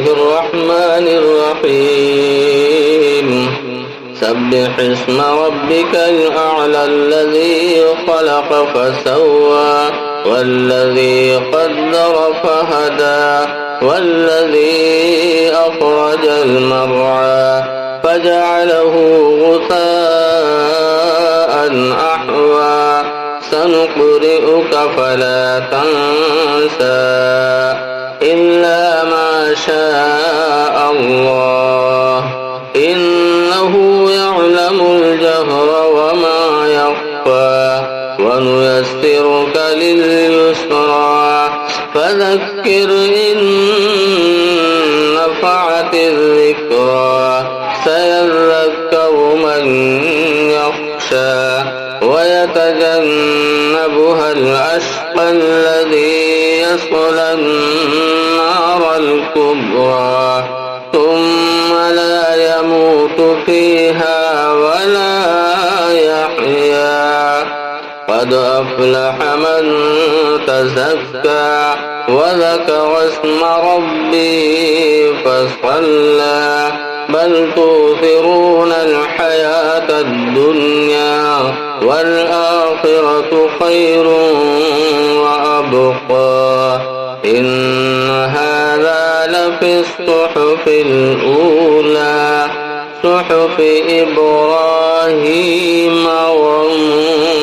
الرحمن الرحيم سبح اسم ربك الأعلى الذي خلق فسوى والذي قدر فهدى والذي أخرج المرعى فجعله غثاء أحوى سنقرئك فلا تنسى إلا ما شاء الله إنه يعلم الجهر وما يخفى ونيسرك لليسرى فذكر إن نفعت الذكرى سيذكر من يخشى ويتجنبها الأشقى الذي يصلى النار الكبرى ثم لا يموت فيها ولا يحيا قد أفلح من تزكى وذكر اسم ربه فصلى بل تؤثرون الحياة الدنيا والآخرة خير وأبقى إن هذا لفي الصحف الأولى صحف إبراهيم وموسى.